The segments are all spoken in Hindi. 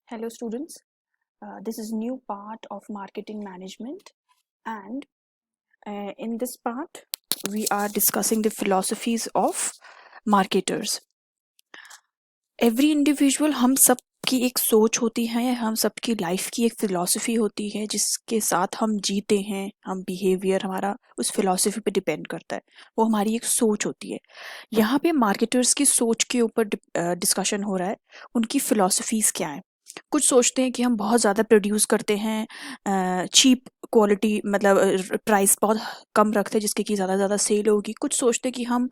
Hello students, this is new part of marketing management and in this part we are discussing the philosophies of marketers. Every individual हम सब की एक सोच होती है, हम सबकी लाइफ की एक फिलॉसफी होती है जिसके साथ हम जीते हैं, हम बिहेवियर हमारा उस फिलॉसफी पे डिपेंड करता है, वो हमारी एक सोच होती है। यहाँ पे मार्केटर्स की सोच के ऊपर डिस्कशन हो रहा है, उनकी फिलॉसफीज क्या है। कुछ सोचते हैं कि हम बहुत ज़्यादा प्रोड्यूस करते हैं, चीप क्वालिटी मतलब प्राइस बहुत कम रखते हैं जिसके कि ज़्यादा सेल होगी। कुछ सोचते हैं कि हम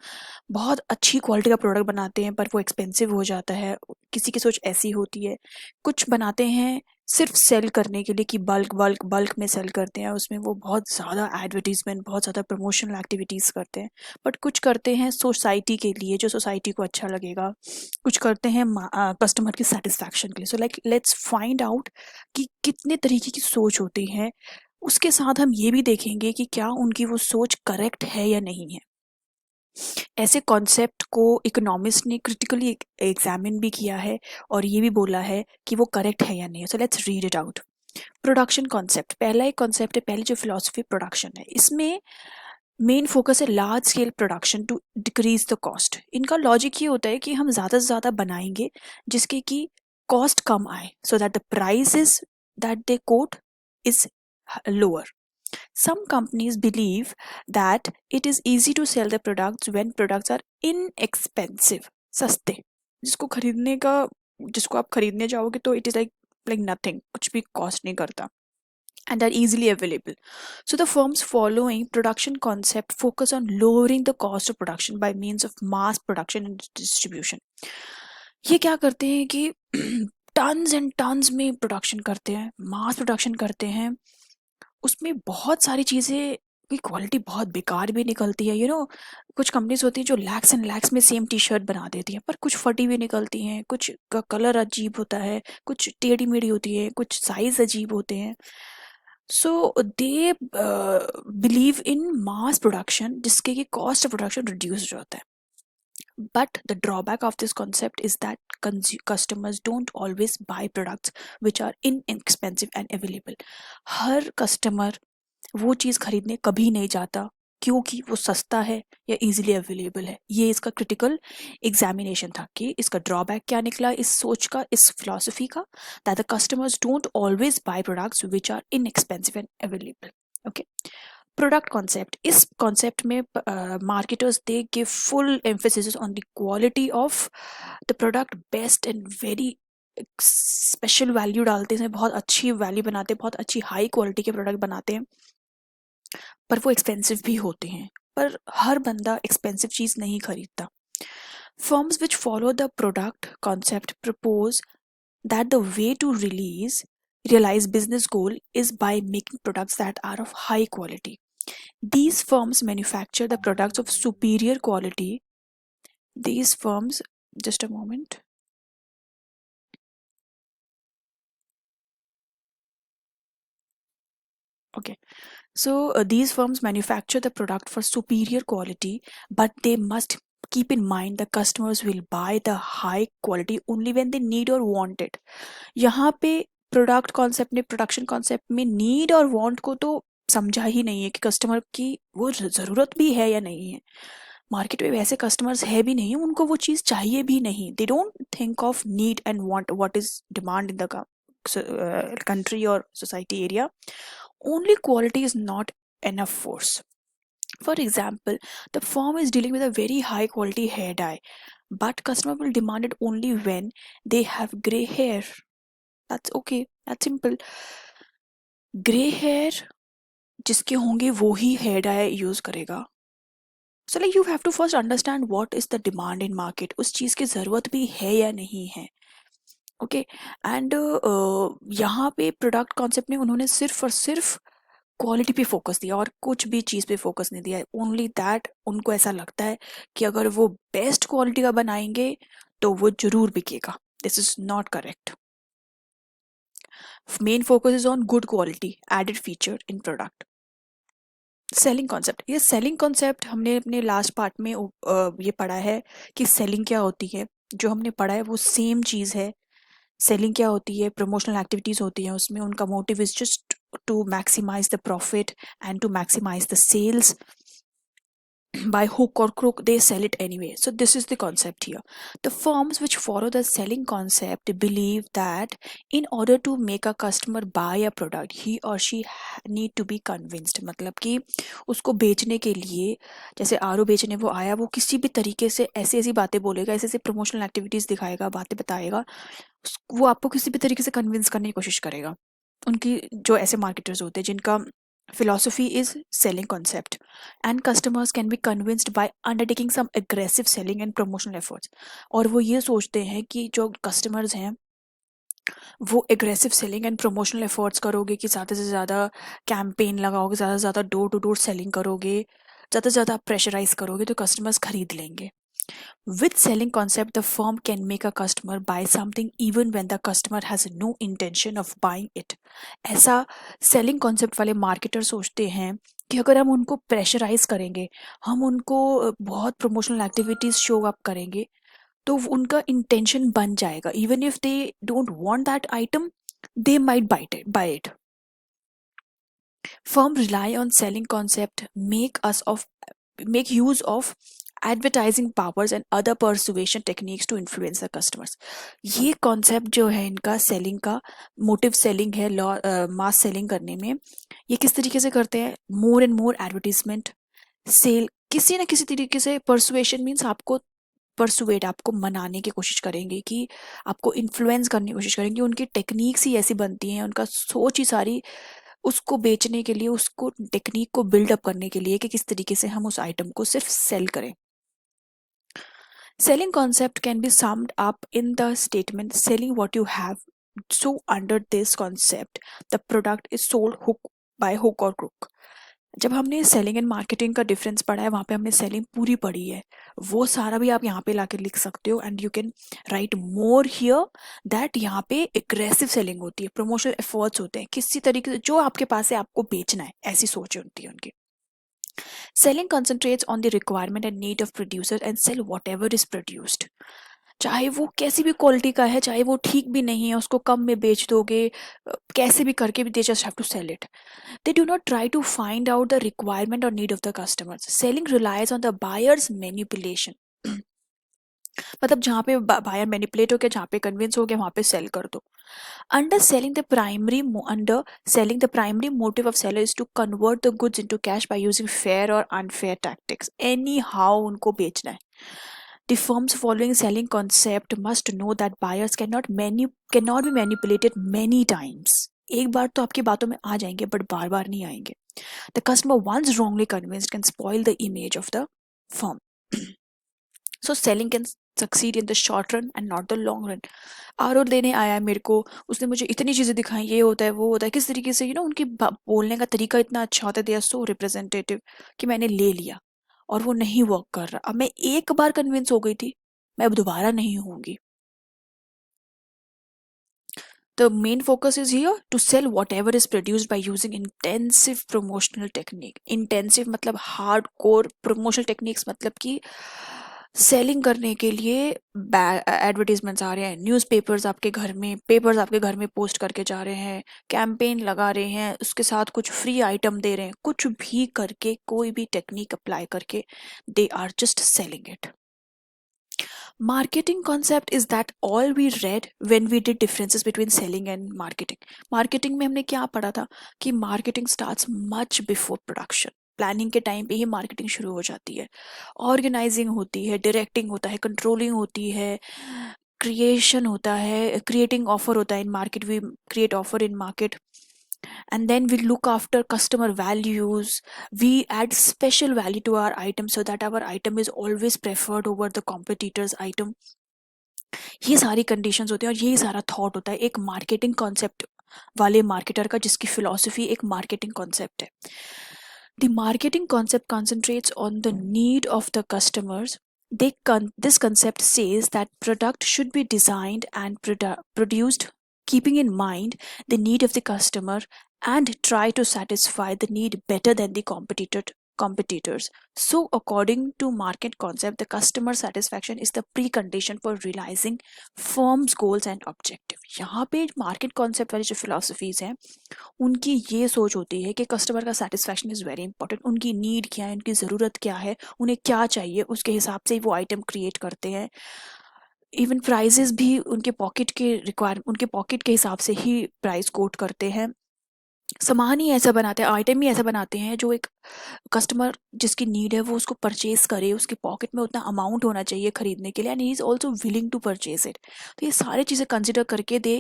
बहुत अच्छी क्वालिटी का प्रोडक्ट बनाते हैं पर वो एक्सपेंसिव हो जाता है, किसी की सोच ऐसी होती है। कुछ बनाते हैं सिर्फ सेल करने के लिए कि बल्क बल्क बल्क में सेल करते हैं, उसमें वो बहुत ज़्यादा एडवर्टीजमेंट बहुत ज़्यादा प्रमोशनल एक्टिविटीज़ करते हैं। बट कुछ करते हैं सोसाइटी के लिए, जो सोसाइटी को अच्छा लगेगा। कुछ करते हैं कस्टमर की सेटिस्फैक्शन के लिए। So like let's find out कि कितने तरीके की सोच होती है। उसके साथ हम ये भी देखेंगे कि क्या उनकी वो सोच करेक्ट है या नहीं है। ऐसे कॉन्सेप्ट को इकोनॉमिस्ट ने क्रिटिकली एग्जामिन भी किया है और ये भी बोला है कि वो करेक्ट है या नहीं। So let's read it out. Production concept, पहला एक कॉन्सेप्ट है, पहली जो फिलॉसफी प्रोडक्शन है, इसमें मेन फोकस है large scale production to decrease the cost. इनका लॉजिक ये होता है कि हम ज़्यादा से ज़्यादा बनाएंगे जिसके कि कॉस्ट कम आए, so that the prices that they quote is lower. Some companies believe that it is easy to sell their products when products are inexpensive. सस्ते, जिसको आप खरीदने जाओगे तो it is like nothing, कुछ भी कॉस्ट नहीं करता, and are easily available. So the firms following production concept focus on lowering the cost of production by means of mass production and distribution. ये क्या करते हैं कि टन्स एंड टन्स में प्रोडक्शन करते हैं, मास प्रोडक्शन करते हैं, उसमें बहुत सारी चीज़ें की क्वालिटी बहुत बेकार भी निकलती है। कुछ कंपनीज होती हैं जो लैक्स एंड लैक्स में सेम टी शर्ट बना देती हैं पर कुछ फटी भी निकलती हैं, कुछ का कलर अजीब होता है, कुछ टेढ़ी मेढ़ी होती है, कुछ साइज अजीब होते हैं। सो they believe in mass production जिसके कि कॉस्ट ऑफ प्रोडक्शन रिड्यूस होता है। But the drawback of this concept is that customers don't always buy products which are inexpensive and available. Her customer वो चीज़ खरीदने कभी नहीं जाता क्योंकि वो सस्ता है या इजीली अवेलेबल है। ये इसका क्रिटिकल एग्जामिनेशन था कि इसका ड्रॉबैक क्या निकला इस सोच का, इस फिलॉसफी का, that the customers don't always buy products which are inexpensive and available. Okay, product concept, इस कॉन्सेप्ट में marketers they give full emphasis on the quality of the product, best and very special value डालते हैं, बहुत अच्छी वैल्यू बनाते हैं, बहुत अच्छी हाई क्वालिटी के प्रोडक्ट बनाते हैं, पर वो एक्सपेंसिव भी होते हैं। पर हर बंदा एक्सपेंसिव चीज़ नहीं खरीदता। Firms which follow the product concept propose that the way to realize business goal is by making products that are of high quality. These firms manufacture the products of superior quality. These firms, just a moment. Okay, so these firms manufacture the product for superior quality, but they must keep in mind the customers will buy the high quality only when they need or want it. यहाँ पे प्रोडक्ट कॉन्सेप्ट ने प्रोडक्शन कॉन्सेप्ट में नीड और वांट को तो समझा ही नहीं है कि कस्टमर की वो ज़रूरत भी है या नहीं है। मार्केट में वैसे कस्टमर्स है भी नहीं, उनको वो चीज़ चाहिए भी नहीं। They don't think of need and want, what is demand in the country or society area. Only quality is not enough force. For example, the firm is dealing with a very high quality hair dye, but customer will demand it only when they have gray hair. That's okay, that's simple. Grey hair जिसके होंगे वो ही हेयर डाई यूज करेगा। So like you have to first understand what is the demand in market, उस चीज़ की ज़रूरत भी है या नहीं है। ओके, एंड यहाँ पे प्रोडक्ट कॉन्सेप्ट में उन्होंने सिर्फ और सिर्फ क्वालिटी पे फोकस दिया और कुछ भी चीज़ पे फोकस नहीं दिया। ओनली दैट उनको ऐसा लगता है कि अगर वो बेस्ट क्वालिटी का बनाएंगे तो वो जरूर बिकेगा। This is not correct. Main focus is on good quality added feature in product. Selling concept, ये सेलिंग कॉन्सेप्ट हमने अपने लास्ट पार्ट में ये पढ़ा है कि सेलिंग क्या होती है। जो हमने पढ़ा है वो सेम चीज़ है, सेलिंग क्या होती है, प्रमोशनल एक्टिविटीज होती हैं, उसमें उनका motive is just to maximize the profit and to maximize the sales. By hook or crook they sell it anyway. So this is the concept here. The firms which follow the selling concept believe that in order to make a customer buy a product he or she need to be convinced. मतलब कि उसको बेचने के लिए, जैसे आरओ बेचने वो आया, वो किसी भी तरीके से ऐसी ऐसी बातें बोलेगा, ऐसे ऐसे प्रमोशनल एक्टिविटीज दिखाएगा, बातें बताएगा, वो आपको किसी भी तरीके से कन्विंस करने की कोशिश करेगा. उनकी जो ऐसे मार्केटर्स होते हैं जिनका philosophy is selling concept, and customers can be convinced by undertaking some aggressive selling and promotional efforts. और वो ये सोचते हैं कि जो कस्टमर्स हैं वो aggressive selling and promotional efforts करोगे, कि ज़्यादा से ज़्यादा कैंपेन लगाओगे, ज़्यादा से ज़्यादा डोर टू डोर सेलिंग करोगे, ज़्यादा से ज़्यादा प्रेशराइज करोगे तो कस्टमर्स खरीद लेंगे. With selling concept, the firm can make a customer buy something even when the customer has no intention of buying it. ऐसा selling concept वाले marketer सोचते हैं कि अगर हम उनको प्रेशराइज करेंगे, हम उनको बहुत प्रमोशनल एक्टिविटीज शो अप करेंगे, तो उनका इंटेंशन बन जाएगा. Even if they don't want that item, they might buy it. Firm rely on selling concept, make use of advertising powers and other persuasion techniques to influence the customers. ये concept जो है इनका selling का, motive selling है, mass selling करने में, ये किस तरीके से करते हैं? more and more advertisement, sale, किसी ना किसी तरीके से persuasion means आपको परसुएट, आपको मनाने की कोशिश करेंगे, कि आपको इन्फ्लुएंस करने की कोशिश करेंगे. उनकी टेक्निक्स ही ऐसी बनती हैं, उनका सोच ही सारी उसको बेचने के लिए, उसको टेक्निक को बिल्डअप करने के लिए कि किस तरीके से हम उस आइटम को सिर्फ सेल करें. Selling concept can be summed up in the statement selling what you have. So under this concept, the product is sold by hook or crook. जब हमने सेलिंग एंड मार्केटिंग का डिफरेंस पढ़ा है, वहाँ पे हमने सेलिंग पूरी पढ़ी है, वो सारा भी आप यहाँ पे लाके लिख सकते हो. And you can write more here that यहाँ पे एग्रेसिव सेलिंग होती है, प्रमोशनल एफर्ट्स होते हैं, किसी तरीके से जो आपके पास है आपको बेचना है, ऐसी सोच होती है उनकी. Selling concentrates on the requirement and need of producer and sell whatever is produced. चाहे वो कैसी भी क्वालिटी का है, चाहे वो ठीक भी नहीं है, उसको कम में बेच दोगे, कैसे भी करके भी they just have to sell it. They do not try to find out the requirement or need of the customers. Selling relies on the buyer's manipulation. मतलब जहाँ पे बायर मैनिपुलेट हो गया, जहाँ पे कन्विंस हो गया, वहाँ पे सेल कर दो. Under selling, the primary motive of seller is to convert the goods into cash by using fair or unfair tactics. Anyhow उनको बेचना है. The firms following selling concept must know that buyers cannot be manipulated many times. एक बार तो आपकी बातों में आ जाएंगे, बट बार बार नहीं आएंगे. The customer once wrongly convinced can spoil the image of the firm. So selling can succeed in the short run and not the long run. आर लेने आया है मेरे को, उसने मुझे इतनी चीज़ें दिखाई, ये होता है वो होता है, किस तरीके से उनकी बोलने का तरीका इतना अच्छा होता है, दे आर सो रिप्रेजेंटेटिव, कि मैंने ले लिया और वो नहीं वर्क कर रहा. अब मैं एक बार कन्विंस हो गई थी, मैं अब दोबारा नहीं होंगी. The main focus is here to sell whatever is produced by using intensive promotional technique. Intensive मतलब hardcore, promotional techniques मतलब कि सेलिंग करने के लिए एडवर्टीजमेंट्स आ रहे हैं, न्यूज़पेपर्स आपके घर में, पेपर्स आपके घर में पोस्ट करके जा रहे हैं, कैंपेन लगा रहे हैं, उसके साथ कुछ फ्री आइटम दे रहे हैं, कुछ भी करके, कोई भी टेक्निक अप्लाई करके, they are just selling it. Marketing concept is that all we read when we did differences between selling and marketing. Marketing में हमने क्या पढ़ा था कि marketing starts much before production. Planning के टाइम पे ही मार्केटिंग शुरू हो जाती है, ऑर्गेनाइजिंग होती है, डायरेक्टिंग होता है, कंट्रोलिंग होती है, क्रिएशन होता है, क्रिएटिंग ऑफर होता है in market, we create offer in market, and then we look after customer values, we add special value to our item so that our item is always preferred over the competitor's item. ये सारी कंडीशंस होते हैं और यही सारा थॉट होता है एक मार्केटिंग कॉन्सेप्ट वाले मार्केटर का, जिसकी फिलॉसफी एक मार्केटिंग कॉन्सेप्ट है. The marketing concept concentrates on the need of the customers. This concept says that product should be designed and produced keeping in mind the need of the customer and try to satisfy the need better than the competitors. So according to market concept, the customer satisfaction is the precondition for realizing firm's goals and objective. यहाँ पे market concept वाली जो philosophies हैं उनकी ये सोच होती है कि कस्टमर का सेटिस्फैक्शन इज़ वेरी इंपॉर्टेंट. उनकी नीड क्या है, उनकी ज़रूरत क्या है, उन्हें क्या चाहिए, उसके हिसाब से ही वो आइटम क्रिएट करते हैं. इवन प्राइजेस भी उनके पॉकेट के हिसाब से ही प्राइस कोट करते हैं. सामान ही ऐसा बनाते हैं, आइटम ही ऐसा बनाते हैं जो एक कस्टमर जिसकी नीड है वो उसको परचेज करे, उसके पॉकेट में उतना अमाउंट होना चाहिए खरीदने के लिए, and he is also willing to purchase it. तो ये सारी चीज़ें कंसिडर करके they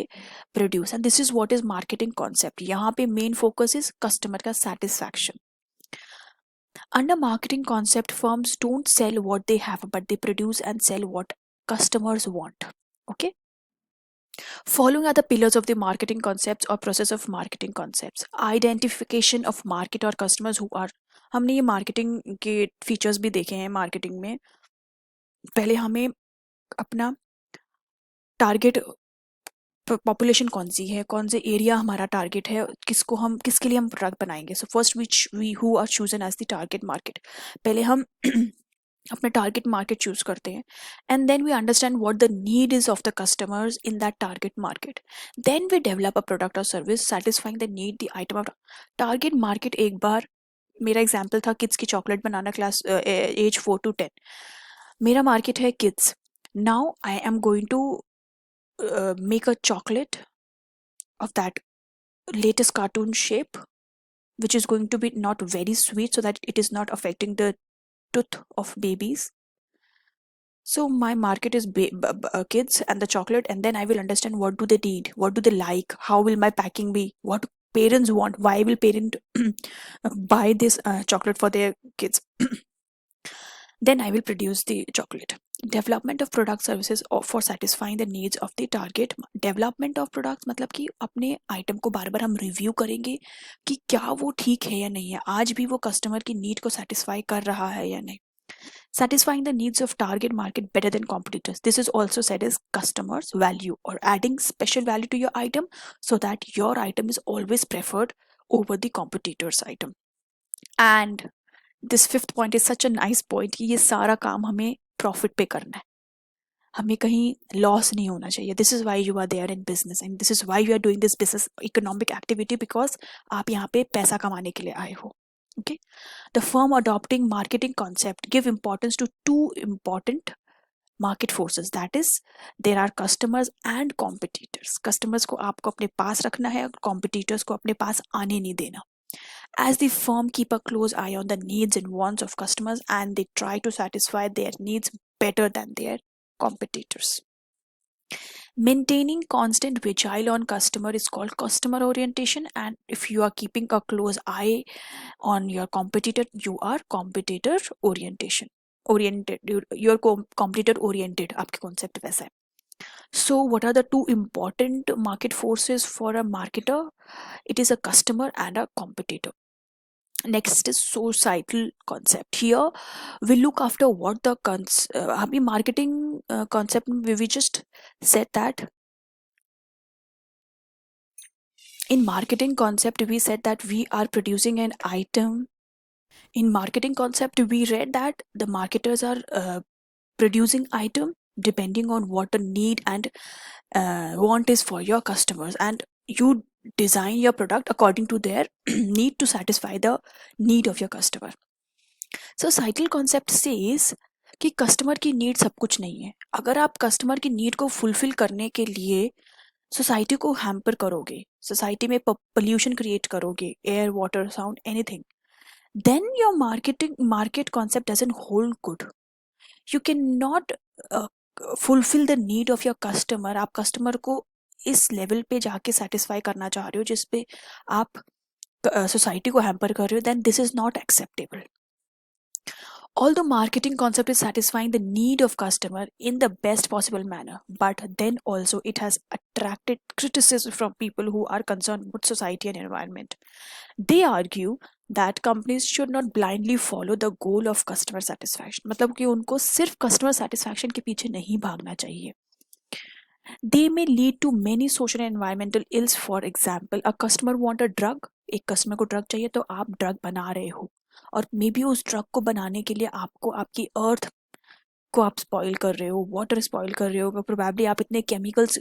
produce, and this is what is marketing concept. यहाँ पे मेन फोकस इज कस्टमर का satisfaction. Under marketing concept, firms don't sell what they have, but they produce and sell what customers want. Okay. Following are the pillars of the marketing concepts or process of marketing concepts. Identification of market or customers who are. हमने ये मार्केटिंग के फीचर्स भी देखे हैं मार्केटिंग में. पहले हमें अपना टारगेट पॉपुलेशन कौन सी है, कौन से एरिया हमारा टारगेट है, किसके लिए हम प्रोडक्ट बनाएंगे. So first which we who are chosen as the target market. पहले हम अपना टारगेट मार्केट चूज करते हैं, and then we understand what the need is of the customers in that target market. Then we develop a product और service satisfying the need the item of target market. एक बार मेरा एग्जाम्पल था किड्स की चॉकलेट बनाना, क्लास एज 4 to 10. मेरा मार्केट है kids. Now I am going to make a chocolate of that latest cartoon shape, which is going to be not very sweet so that it is not affecting the tooth of babies. So my market is kids and the chocolate, and then I will understand what do they need, what do they like, how will my packing be, what parents want, why will parent buy this chocolate for their kids. Then I will produce the chocolate. Development of product services for satisfying the needs of the target. Development of products मतलब कि अपने आइटम को बार बार हम रिव्यू करेंगे कि क्या वो ठीक है या नहीं है, आज भी वो कस्टमर की नीड को सेटिस्फाई कर रहा है या नहीं. Satisfying the needs of target market better than competitors. This is also said as customers value, or adding special value to your item so that your item is always preferred over the competitor's item. And this fifth point is such a nice point कि ये सारा काम हमें प्रॉफिट पे करना है, हमें कहीं लॉस नहीं होना चाहिए. This is why you are there in business, and this is why you are doing this business economic activity, because आप यहाँ पे पैसा कमाने के लिए आए हो. Okay. The firm adopting marketing concept give importance to to important market forces, that is there are customers and competitors. Customers को आपको अपने पास रखना है और कॉम्पिटिटर्स को अपने पास आने नहीं देना. As the firm keep a close eye on the needs and wants of customers, and they try to satisfy their needs better than their competitors. Maintaining constant vigil on customer is called customer orientation, and if you are keeping a close eye on your competitor, you are competitor oriented. You're competitor oriented. आपके concept वैसा है. So what are the two important market forces for a marketer? It is a customer and a competitor. Next is societal concept. Here we look after what the marketing concept, we just said that in marketing concept we said that we are producing an item. In marketing concept we read that the marketers are producing item depending on what the need and want is for your customers, and you design your product according to their need to satisfy the need of your customer. So societal concept says कि कस्टमर की नीड सब कुछ नहीं है. अगर आप कस्टमर की नीड को फुलफिल करने के लिए सोसाइटी को हैम्पर करोगे, सोसाइटी में पोल्यूशन क्रिएट करोगे, air water sound anything, then your market concept doesn't hold good. You cannot fulfill the need of your customer. आप कस्टमर को इस लेवल पे जाके सेटिस्फाई करना चाह रहे हो जिस पे आप सोसाइटी को हैम्पर कर रहे हो, then this is not acceptable. Although marketing concept is satisfying the need of customer in the best possible manner, but then also it has attracted criticism from people who are concerned with society and environment. They argue that companies should not blindly follow the goal of customer satisfaction. मतलब कि उनको सिर्फ customer satisfaction के पीछे नहीं भागना चाहिए. They may lead to many social and environmental ills. For example, a customer want a drug. एक customer को drug चाहिए तो आप drug बना रहे हो. और मे बी उस ड्रग को बनाने के लिए आपको आपकी अर्थ को आप स्पॉइल कर रहे हो, वाटर स्पॉइल कर रहे हो, प्रोबेबली आप इतने केमिकल्स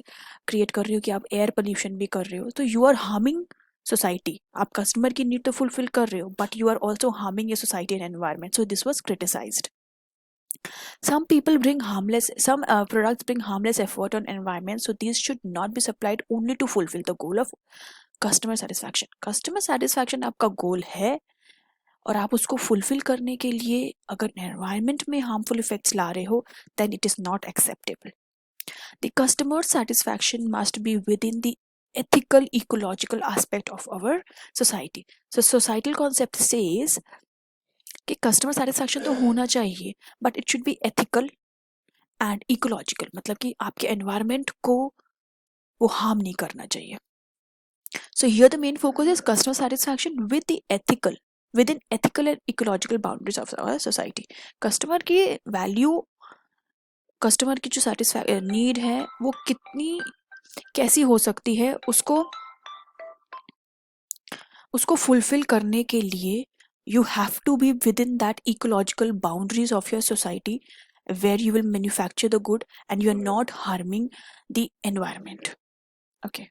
क्रिएट कर रहे हो कि आप एयर पोल्यूशन भी कर रहे हो, तो यू आर हार्मिंग सोसाइटी. आप कस्टमर की नीड तो फुलफिल कर रहे हो but you are also harming your society and environment. So this was criticised. Some products bring harmless effort on environment, so these should not be supplied only to fulfill the goal of customer satisfaction. Customer satisfaction आपका goal है और आप उसको fulfill करने के लिए अगर environment में harmful effects ला रहे हो, then it is not acceptable. The customer satisfaction must be within the ethical ecological aspect of our society. So societal concept says कि कस्टमर सेटिस्फैक्शन तो होना चाहिए but it should be ethical and ecological, मतलब कि आपके एनवायरनमेंट को वो हार्म नहीं करना चाहिए. So here the main focus is customer satisfaction with the ethical within ethical and ecological boundaries of our society. Customer की वैल्यू, कस्टमर की जो नीड है वो कितनी कैसी हो सकती है, उसको फुलफिल करने के लिए you have to be within that ecological boundaries of your society where you will manufacture the good and you are not harming the environment. Okay,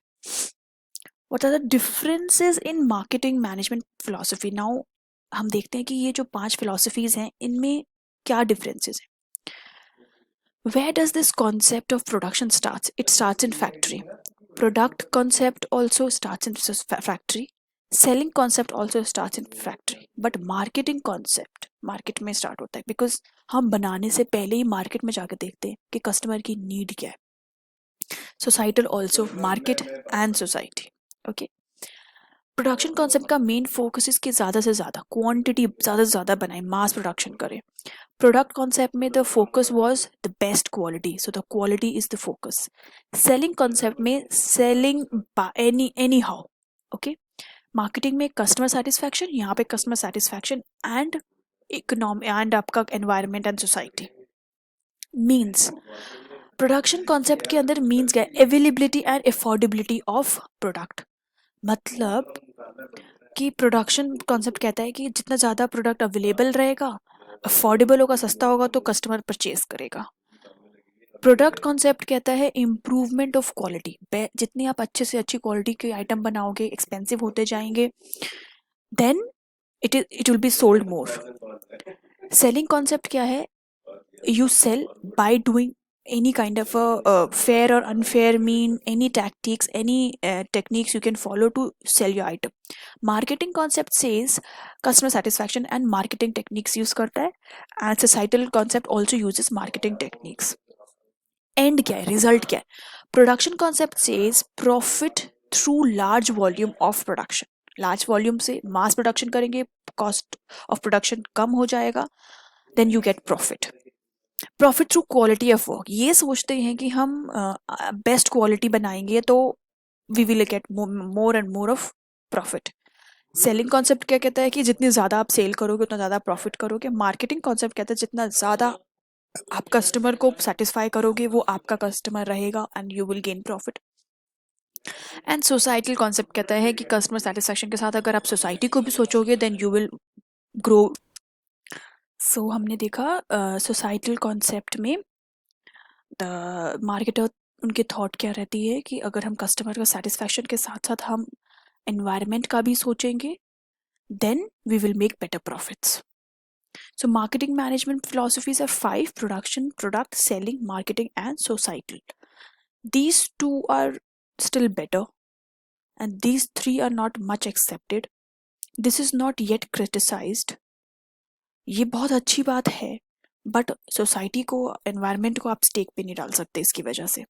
what are the differences in marketing management philosophy? Now हम देखते हैं कि ये जो 5 philosophies हैं इनमें क्या differences हैं. Where does this concept of production starts? It starts in factory. Product concept also starts in factory. Selling concept also starts in factory, but marketing concept market में स्टार्ट होता है बिकॉज हम बनाने से पहले ही मार्केट में जाकर देखते हैं कि कस्टमर की नीड क्या है. Societal also market and society. Okay, production concept का मेन फोकस इसके ज़्यादा से ज़्यादा क्वांटिटी ज़्यादा से ज़्यादा बनाए, मास प्रोडक्शन करें. प्रोडक्ट कॉन्सेप्ट में the focus was the best quality, so the quality is the focus. Selling concept में selling anyhow. Okay, marketing में कस्टमर सेटिस्फैक्शन, यहाँ पे customer satisfaction and economy and आपका environment and society. Means production concept के अंदर मीन्स क्या है, availability and affordability of product. मतलब कि प्रोडक्शन कॉन्सेप्ट कहता है कि जितना ज़्यादा प्रोडक्ट अवेलेबल रहेगा, अफोर्डेबल होगा, सस्ता होगा तो कस्टमर परचेज करेगा. प्रोडक्ट कॉन्सेप्ट कहता है इम्प्रूवमेंट ऑफ क्वालिटी. जितनी आप अच्छे से अच्छी क्वालिटी के आइटम बनाओगे, एक्सपेंसिव होते जाएंगे, then it will be sold more. Selling concept क्या है, you sell by doing any kind of a fair or unfair mean, any tactics, any techniques you can follow to sell your item. Marketing concept says customer satisfaction and marketing techniques use करता है, and societal concept also uses marketing techniques. And क्या है, रिजल्ट क्या है. Production concept says profit through large volume of production. Large volume से मास प्रोडक्शन करेंगे, कॉस्ट ऑफ प्रोडक्शन कम हो जाएगा, then you get profit. Profit through quality of work. ये सोचते हैं कि हम बेस्ट क्वालिटी बनाएंगे तो we will get more and more of profit. Selling concept क्या कहता है कि जितनी ज़्यादा आप सेल करोगे उतना ज़्यादा प्रॉफिट करोगे. मार्केटिंग कॉन्सेप्ट कहता है जितना ज़्यादा आप कस्टमर को सेटिस्फाई करोगे वो आपका कस्टमर रहेगा and you will gain profit. And societal concept कहता है कि कस्टमर सेटिस्फैक्शन के साथ अगर आप सोसाइटी को भी सोचोगे देन यू विल ग्रो. सो हमने देखा सोसाइटल कॉन्सेप्ट में द मार्केटर उनके थॉट क्या रहती है कि अगर हम कस्टमर का सेटिस्फैक्शन के साथ साथ हम एनवायरनमेंट का भी सोचेंगे then we will make better profits. So marketing management philosophies are 5: production, product, selling, marketing and societal. These 2 are still better and these 3 are not much accepted. This is not yet criticized. ये बहुत अच्छी बात है बट सोसाइटी को, एनवायरनमेंट को आप स्टेक पे नहीं डाल सकते इसकी वजह से.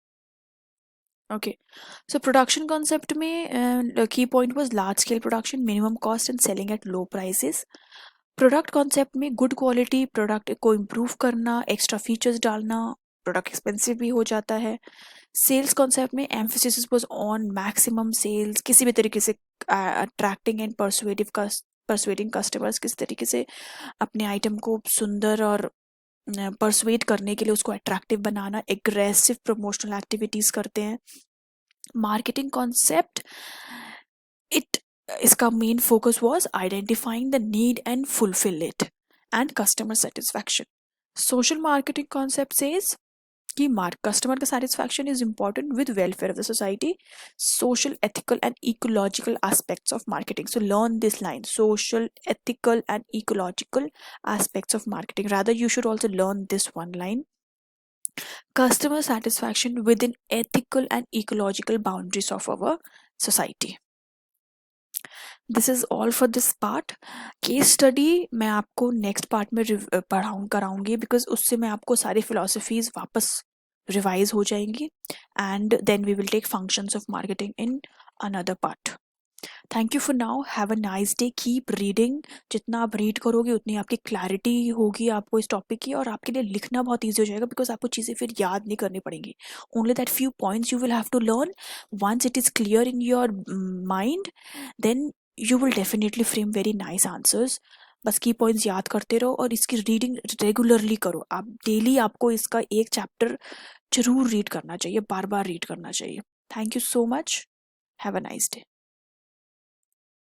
ओके, सो प्रोडक्शन कॉन्सेप्ट में key point was large scale production, minimum cost and selling at low prices. Product concept में गुड क्वालिटी प्रोडक्ट को इम्प्रूव करना, एक्स्ट्रा फीचर्स डालना, प्रोडक्ट एक्सपेंसिव भी हो जाता है. सेल्स कॉन्सेप्ट में emphasis was on maximum sales, किसी भी तरीके से अट्रैक्टिंग एंड परसुएडिंग कस्टमर्स, किसी तरीके से अपने आइटम को सुंदर और परसुएड करने के लिए उसको अट्रैक्टिव बनाना, एग्रेसिव प्रमोशनल एक्टिविटीज करते हैं. मार्केटिंग कॉन्सेप्ट, इट इसका main focus was identifying the need and fulfil it and customer satisfaction. Social marketing concept says कि कस्टमर का satisfaction is important with welfare of the society, social, ethical and ecological aspects of marketing. So learn this line: social, ethical and ecological aspects of marketing. Rather, you should also learn this one line: customer satisfaction within ethical and ecological boundaries of our society. This is all for this part. Case study मैं आपको नेक्स्ट पार्ट में कराऊंगी, बिकॉज उससे मैं आपको सारी फिलोसफीज वापस रिवाइज हो जाएंगी, and then we will take functions of marketing in another part. Thank you for now. Have a nice day. Keep reading. जितना आप रीड करोगे उतनी आपकी क्लैरिटी होगी आपको इस टॉपिक की, और आपके लिए लिखना बहुत ईजी हो जाएगा, बिकॉज आपको चीज़ें फिर याद नहीं करनी पड़ेंगी. Only that few points you will have to learn. Once it is clear in your mind, then you will definitely frame very nice answers. बस की पॉइंट्स याद करते रहो और इसकी रीडिंग रेगुलरली करो. आप डेली आपको इसका एक चैप्टर जरूर रीड करना चाहिए, बार बार रीड करना चाहिए. Thank you so much. Have a nice day.